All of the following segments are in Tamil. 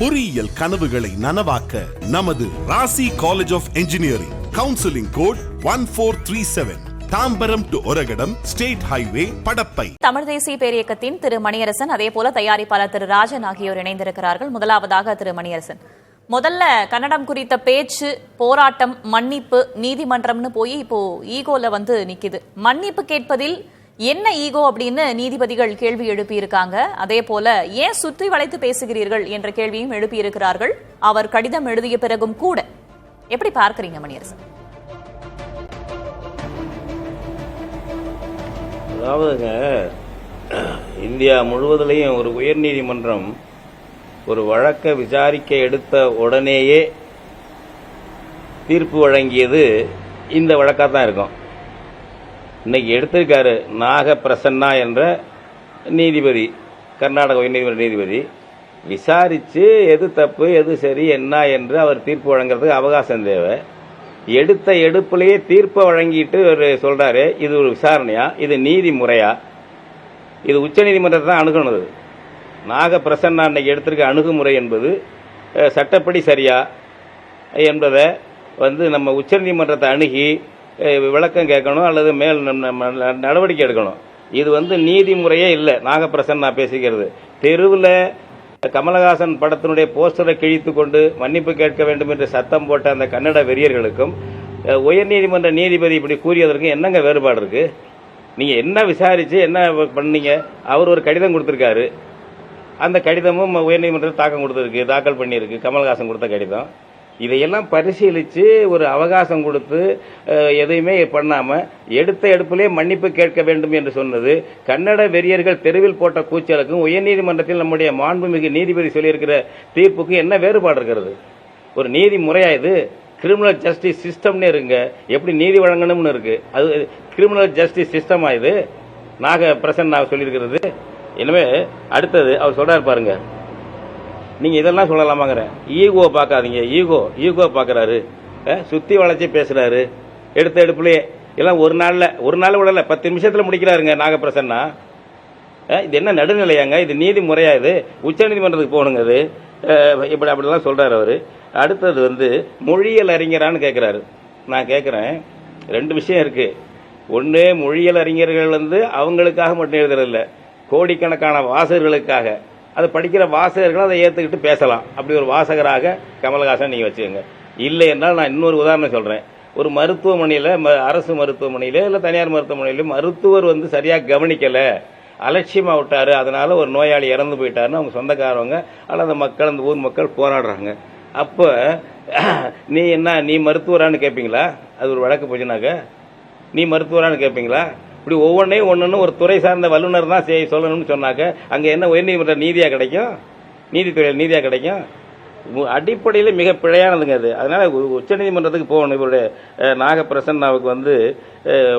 பொறியியல் கனவுகளை நனவாக்க நமது Rasi college of engineering counselling code 1437 Tambaram to Oragadam state highway Padappai. Tamil தேசிய பேரியக்கத்தின் திரு மணியரசன், அதே போல தயாரிப்பாளர் திரு ராஜன் ஆகியோர் இணைந்திருக்கிறார்கள். முதலாவதாக திரு மணியரசன், முதல்ல கன்னடம் குறித்த பேச்சு, போராட்டம், மன்னிப்பு, நீதிமன்றம்னு போய் இப்போ ஈகோல நிக்குது. மன்னிப்பு கேட்பதில் என்ன ஈகோ அப்படின்னு நீதிபதிகள் கேள்வி எழுப்பியிருக்காங்க. அதே போல ஏன் சுற்றி வளைத்து பேசுகிறீர்கள் என்ற கேள்வியும் எழுப்பியிருக்கிறார்கள். அவர் கடிதம் எழுதிய பிறகும் கூட. எப்படி பார்க்கிறீங்க மணியரசன்? அதாவதுங்க, இந்தியா முழுவதிலையும் ஒரு உயர்நீதிமன்றம் ஒரு வழக்கை விசாரிக்க எடுத்த உடனேயே தீர்ப்பு வழங்கியது இந்த வழக்காக தான் இருக்கும். இன்னைக்கு எடுத்திருக்காரு நாக பிரசன்னா என்ற நீதிபதி, கர்நாடக உயர்நீதிமன்ற நீதிபதி. விசாரித்து எது தப்பு எது சரி என்ன என்று அவர் தீர்ப்பு வழங்குறதுக்கு அவகாசம் தேவை. எடுத்த எடுப்புலேயே தீர்ப்பை வழங்கிட்டு சொல்றாரு, இது ஒரு விசாரணையா, இது நீதி முறையா, இது உச்ச நீதிமன்றத்தை தான் அணுகணுது. நாக பிரசன்னா அன்னைக்கு எடுத்திருக்க அணுகுமுறை என்பது சட்டப்படி சரியா என்பதை நம்ம உச்ச நீதிமன்றத்தை அணுகி விளக்கம் கேட்கணும் அல்லது மேல் நடவடிக்கை எடுக்கணும். இது நீதிமுறையே இல்லை. நாகப்பிரசன்னா பேசிக்கிறது தெருவில் கமலஹாசன் படத்தினுடைய போஸ்டரை கிழித்து கொண்டு மன்னிப்பு கேட்க வேண்டும் என்று சத்தம் போட்ட அந்த கன்னட வெறியர்களுக்கும் உயர்நீதிமன்ற நீதிபதி இப்படி கூறியதற்கும் என்னங்க வேறுபாடு இருக்கு? நீங்க என்ன விசாரிச்சு என்ன பண்ணீங்க? அவர் ஒரு கடிதம் கொடுத்திருக்காரு. அந்த கடிதமும் உயர்நீதிமன்றத்தில் தாக்கல் பண்ணியிருக்கு, கமலஹாசன் கொடுத்த கடிதம். இதையெல்லாம் பரிசீலித்து ஒரு அவகாசம் கொடுத்து எதையுமே பண்ணாமல் எடுத்த எடுப்பிலே மன்னிப்பு கேட்க வேண்டும் என்று சொன்னது கன்னட வெறியர்கள் தெருவில் போட்ட கூச்சலுக்கும் உயர்நீதிமன்றத்தில் நம்முடைய மாண்புமிகு நீதிபதி சொல்லியிருக்கிற தீர்ப்புக்கு என்ன வேறுபாடு இருக்கிறது? ஒரு நீதி முறையா இது? கிரிமினல் ஜஸ்டிஸ் சிஸ்டம்னு இருங்க, எப்படி நீதி வழங்கணும்னு இருக்கு. அது கிரிமினல் ஜஸ்டிஸ் சிஸ்டமா இது? நாக பிரசன்னா சொல்லியிருக்கிறது. எனவே அடுத்தது அவர் சொல்றாரு பாருங்க, நீங்க இதெல்லாம் சொல்லலாமாங்கிற ஈகோ பார்க்காதீங்க. ஈகோ பார்க்கறாரு, சுத்தி வளைச்சி பேசுறாரு. எடுத்த எடுப்புலயே எல்லாம் ஒரு நாள் விடல, 10 நிமிஷத்துல முடிக்கிறாருங்க நாகப்பிரசன்னா. இது என்ன நடுநிலையாங்க? இது நீதி முறையா? இது உச்ச நீதிமன்றத்துக்கு போகணுங்க. அது இப்படி அப்படிலாம் சொல்றாரு அவரு. அடுத்தது மொழியியல் அறிஞரான்னு கேட்கிறாரு. நான் கேட்கிறேன், 2 விஷயம் இருக்கு. ஒன்று, மொழியியல் அறிஞர்கள் அவங்களுக்காக மட்டும் எழுதுறதில்ல, கோடிக்கணக்கான வாசகர்களுக்காக. அதை படிக்கிற வாசகர்கள் அதை ஏற்றுக்கிட்டு பேசலாம். அப்படி ஒரு வாசகராக கமலஹாசன் நீங்கள் வச்சுக்கோங்க. இல்லை என்றால் நான் இன்னொரு உதாரணம் சொல்கிறேன். ஒரு மருத்துவமனையில், அரசு மருத்துவமனையில் இல்லை தனியார் மருத்துவமனையில் மருத்துவர் சரியாக கவனிக்கலை, அலட்சியமாக விட்டார், அதனால ஒரு நோயாளி இறந்து போயிட்டாருன்னு அவங்க சொந்தக்காரவங்க அல்லது மக்கள், அந்த ஊர் மக்கள் போராடுறாங்க. அப்போ நீ மருத்துவரான்னு கேட்பீங்களா? அது ஒரு வழக்கு போச்சுனாக்க நீ மருத்துவரான்னு கேட்பீங்களா? இப்படி ஒவ்வொன்றையும் ஒன்று ஒரு துறை சார்ந்த வல்லுநர் தான் சொல்லணும்னு சொன்னாக்க அங்கே என்ன உயர்நீதிமன்ற நீதியாக கிடைக்கும்? நீதித்துறையில் நீதியாக கிடைக்கும்? அடிப்படையில் மிக பிழையானதுங்க அது. அதனால உச்சநீதிமன்றத்துக்கு போகணும். இவருடைய நாகப்பிரசன்னாவுக்கு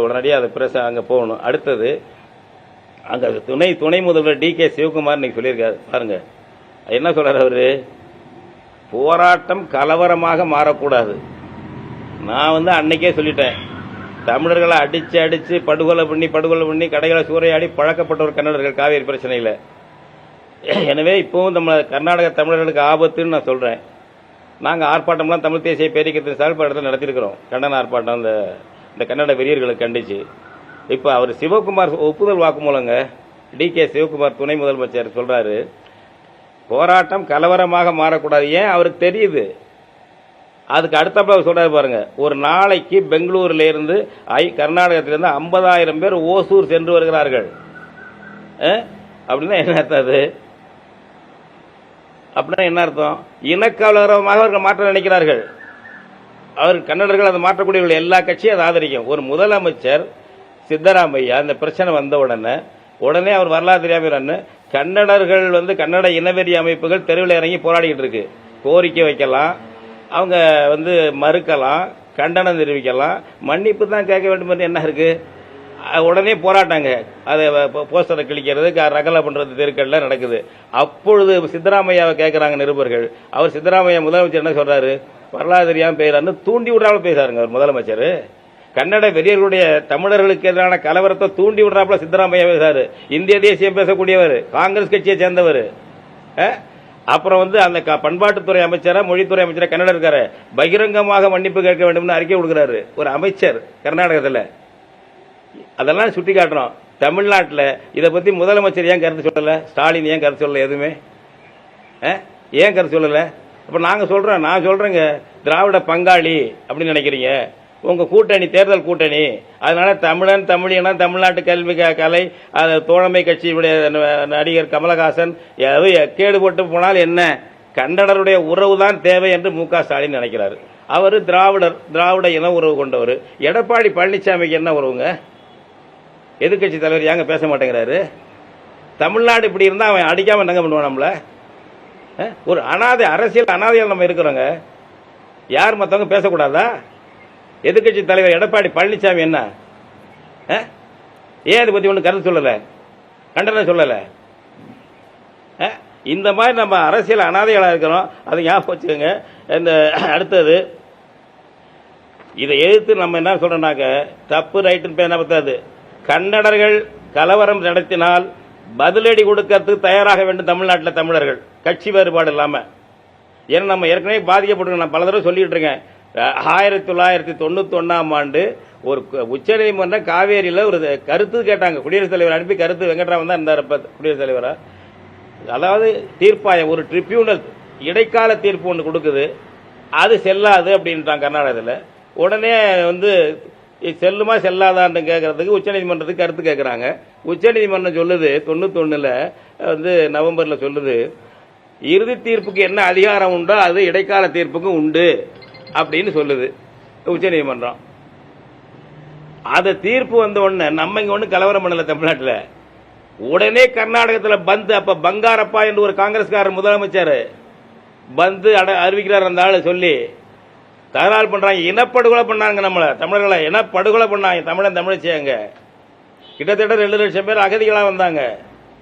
உடனடியாக அது அங்கே போகணும். அடுத்தது, அங்கே துணை முதல்வர் DK சிவகுமார் இன்னைக்கு சொல்லியிருக்காரு பாருங்க. என்ன சொல்றாரு அவரு? போராட்டம் கலவரமாக மாறக்கூடாது. நான் அன்னைக்கே சொல்லிட்டேன், தமிழர்களை அடிச்சு படுகொலை பண்ணி கடைகளை சூறையாடி பழக்கப்பட்டவர் கன்னடர்கள் காவேரி பிரச்சனையில். எனவே இப்பவும் நம்ம கர்நாடக தமிழர்களுக்கு ஆபத்துன்னு நான் சொல்றேன். நாங்கள் ஆர்ப்பாட்டம்லாம் தமிழ் தேசிய பேரியக்கத்தின் சார்பாக நடத்திருக்கிறோம், கண்டன ஆர்ப்பாட்டம் இந்த கன்னட வெறியர்களுக்கு கண்டிச்சு. இப்போ அவர் சிவகுமார் ஒப்புதல் வாக்குமூலங்க, DK சிவகுமார் துணை முதலமைச்சர் சொல்றாரு, போராட்டம் கலவரமாக மாறக்கூடாது. ஏன்? அவருக்கு தெரியுது. அதுக்கு அடுத்தப்ப சொல்றாரு பாருங்க, ஒரு நாளைக்கு பெங்களூர்ல இருந்து கர்நாடகத்திலிருந்து 50,000 பேர் ஓசூர் சென்று வருகிறார்கள். அப்படின்னா என்ன அர்த்தம்? அது அப்படின்னா என்ன அர்த்தம்? இனக்கலவரமாக அவர்கள் மாற்ற நினைக்கிறார்கள். அவர் கன்னடர்கள் அதை மாற்றக்கூடியவர்கள், எல்லா கட்சியும் அதை ஆதரிக்கும். ஒரு முதலமைச்சர் சித்தராமையா இந்த பிரச்சனை வந்த உடனே அவர் வரலாறு தெரியாம கன்னடர்கள் கன்னட இனவெறி அமைப்புகள் தெருவில் இறங்கி போராடிக்கிட்டு இருக்கு. கோரிக்கை வைக்கலாம், அவங்க மறுக்கலாம், கண்டனம் தெரிவிக்கலாம், மன்னிப்பு தான் கேட்க வேண்டும் என்று என்ன இருக்கு? உடனே போராட்டாங்க. அதை போஸ்டரை கிழிக்கிறது, ரகலை பண்றது தெருக்கள்ல நடக்குது. அப்பொழுது சித்தராமையாவை கேட்கிறாங்க நிருபர்கள். அவர் சித்தராமையா முதலமைச்சர் என்ன சொல்றாரு? வரலாறு தெரியாம பேசுறாருன்னு தூண்டி விடுறாப்புல பேசுறாருங்க அவர் முதலமைச்சர். கன்னட வெறியர்களுடைய தமிழர்களுக்கு எதிரான கலவரத்தை தூண்டி விடுறாப்புல சித்தராமையா பேசுறாரு. இந்திய தேசியம் பேசக்கூடியவர், காங்கிரஸ் கட்சியை சேர்ந்தவர். அப்புறம் வந்து அந்த பண்பாட்டுத்துறை அமைச்சரா மொழித்துறை அமைச்சரா கன்னடா இருக்காரு, பகிரங்கமாக மன்னிப்பு கேட்க வேண்டும் அறிக்கை கொடுக்கிறாரு ஒரு அமைச்சர் கர்நாடகத்தில். அதெல்லாம் சுட்டி காட்டுறோம். தமிழ்நாட்டில் இதை பத்தி முதலமைச்சர் ஏன் கருத்து சொல்லல? ஸ்டாலின் ஏன் கருத்து சொல்லல? எதுவுமே ஏன் கருத்து சொல்லல? அப்ப நான் சொல்றேங்க, திராவிட பங்காளி அப்படின்னு நினைக்கிறீங்க. உங்க கூட்டணி தேர்தல் கூட்டணி, அதனால தமிழன் தமிழினா தமிழ்நாட்டு கல்வி கலை தோழமை கட்சியுடைய நடிகர் கமலஹாசன் கேடு போட்டு போனால் என்ன, கன்னடருடைய உறவு தான் தேவை என்று மு.க. ஸ்டாலின் நினைக்கிறாரு. அவர் திராவிட இன உறவு கொண்டவர். எடப்பாடி பழனிசாமிக்கு என்ன உறவுங்க? எதிர்கட்சி தலைவர் ஏங்க பேச மாட்டேங்கிறாரு? தமிழ்நாடு இப்படி இருந்தா அவன் அடிக்காம என்னங்க பண்ணுவான் நம்மள? ஒரு அனாதை, அரசியல் அனாதையால் நம்ம இருக்கிறோங்க. யார் மற்றவங்க பேசக்கூடாதா? எதிர்கட்சி தலைவர் எடப்பாடி பழனிசாமி என்ன ஏன் அதை பத்தி ஒன்றும் கருத்து சொல்லல, கண்டனம் சொல்லல? இந்த மாதிரி நம்ம அரசியல் அனாதைகளா இருக்கிறோம். அதை ஞாபகம் வச்சுக்கோங்க. இந்த அடுத்தது இதை எதிர்த்து நம்ம என்ன சொல்றோம்னாக்க, தப்பு ரைட்டுன்னு பேச பத்தாது. கன்னடர்கள் கலவரம் நடத்தினால் பதிலடி கொடுக்கறதுக்கு தயாராக வேண்டும் தமிழ்நாட்டில் தமிழர்கள், கட்சி வேறுபாடு இல்லாம. ஏன்னா நம்ம ஏற்கனவே பாதிக்கப்பட்டு நான் பல தடவை சொல்லிட்டு இருக்கேன். 1991ஆம் ஆண்டு ஒரு உச்சநீதிமன்றம் காவேரியில் ஒரு கருத்து கேட்டாங்க. குடியரசுத் தலைவர் அனுப்பி கருத்து, வெங்கட்ராமன் தான் இருந்தார் குடியரசுத் தலைவரா. அதாவது தீர்ப்பாய ஒரு ட்ரிபியூனல் இடைக்கால தீர்ப்பு ஒன்று கொடுக்குது, அது செல்லாது அப்படின்ட்டாங்க கர்நாடகத்தில். உடனே வந்து செல்லுமா செல்லாதான்னு கேட்கறதுக்கு உச்சநீதிமன்றத்துக்கு கருத்து கேட்கறாங்க. உச்சநீதிமன்றம் சொல்லுது 91 வந்து நவம்பர்ல சொல்லுது, இறுதி தீர்ப்புக்கு என்ன அதிகாரம் உண்டோ அது இடைக்கால தீர்ப்புக்கு உண்டு அப்படின்னு சொல்லுது உச்சநீதிமன்றம். அந்த தீர்ப்பு வந்த உடனே நம்ம இங்க ஒண்ணு கலவரம் பண்ணல தமிழ்நாட்டில். உடனே கர்நாடகத்தில் பந்த், அப்ப பங்காரப்பா என்று ஒரு காங்கிரஸ்காரர் முதலமைச்சர் பந்து அறிவிக்கிறார். அந்த ஆளு சொல்லி தகராறு பண்றாங்க, இனப்படுகொலை பண்ணாங்க, நம்மள தமிழர்களை இனப்படுகொலை பண்ணாங்க. தமிழச்சியாங்க கிட்டத்தட்ட 2 லட்சம் பேர் அகதிகளா வந்தாங்க.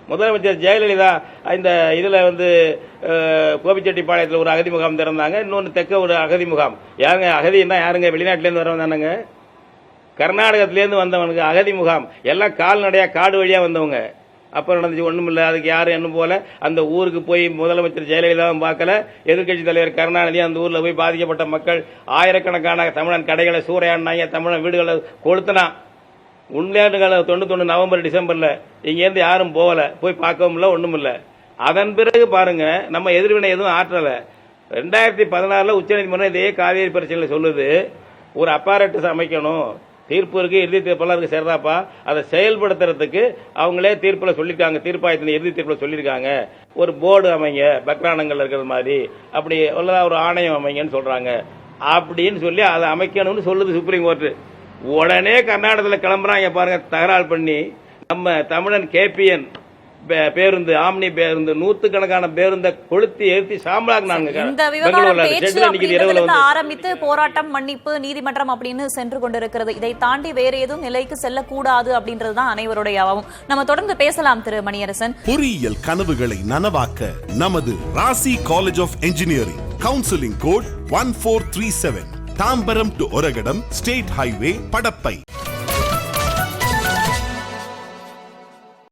முதலமைச்சர் ஜெயலலிதா இந்த இதுல வந்து கோபிச்செட்டிப்பாளையத்தில் ஒரு அகதி முகாம் திறந்தாங்க, இன்னொன்று தெற்க ஒரு அகதி முகாம். யாருங்க அகதினா யாருங்க? வெளிநாட்டிலேருந்து வரவன் தானங்க, கர்நாடகத்திலேருந்து வந்தவனுக்கு அகதி முகாம். எல்லாம் கால்நடையா காடு வழியா வந்தவங்க. அப்ப நடந்துச்சு ஒண்ணும் இல்ல, அதுக்கு யாரும் என்ன போல அந்த ஊருக்கு போய் முதலமைச்சர் ஜெயலலிதாவும் பார்க்கல, எதிர்கட்சி தலைவர் கருணாநிதி அந்த ஊர்ல போய் பாதிக்கப்பட்ட மக்கள் ஆயிரக்கணக்கான தமிழன் கடைகளை சூறையாடினாங்க, தமிழன் வீடுகளை கொளுத்தினான். உண்மையான 91 நவம்பர் டிசம்பர்ல இங்கேருந்து யாரும் போகல, போய் பார்க்கவும் இல்லை, ஒண்ணும் இல்லை. அதன் பிறகு பாருங்க நம்ம எதிர்வினை எதுவும் ஆற்றல. 2016 உச்சநீதிமன்றம் இதே காவேரி பிரச்சனையில் சொல்லுது, ஒரு அப்பாரட்டஸ் அமைக்கணும், தீர்ப்பு இருக்கு, இறுதி தீர்ப்பெல்லாம் இருக்கு, சரிதாப்பா, அதை செயல்படுத்துறதுக்கு அவங்களே தீர்ப்புல சொல்லிருக்காங்க, தீர்ப்பாயத்தின் இறுதி தீர்ப்புல சொல்லியிருக்காங்க, ஒரு போர்டு அமைங்க பக்ரானங்கள் இருக்கிற மாதிரி, அப்படி ஒரு ஆணையம் அமைங்கன்னு சொல்றாங்க. அப்படின்னு சொல்லி அதை அமைக்கணும்னு சொல்லுது சுப்ரீம் கோர்ட். உடனே கர்நாடகத்தில் கிளம்புறாங்க பாருங்க, தகராறு பண்ணி. நம்ம தமிழன் KPN பேருந்து, ஆம்னி பேருந்து, 100கணக்கான பேருந்தை கொளுத்தி ஏற்றி சாம்பலாக்குனாங்க. இந்த விவகாரம் ஆரம்பித்து போராட்டம், மன்னிப்பு, நீதிமன்றம் அப்படின்னு சென்று கொண்டிருக்கிறது. இதை தாண்டி வேற எதுவும் நிலைக்கு செல்லக்கூடாது அப்படின்றதுதான் அனைவருடைய ஆவம். நம்ம தொடர்ந்து பேசலாம் திரு மணியரசன். பொறியியல் கனவுகளை நனவாக்க நமது Rasi college of engineering, counselling code 1437, Tambaram to Oragadam, state highway, Padappai.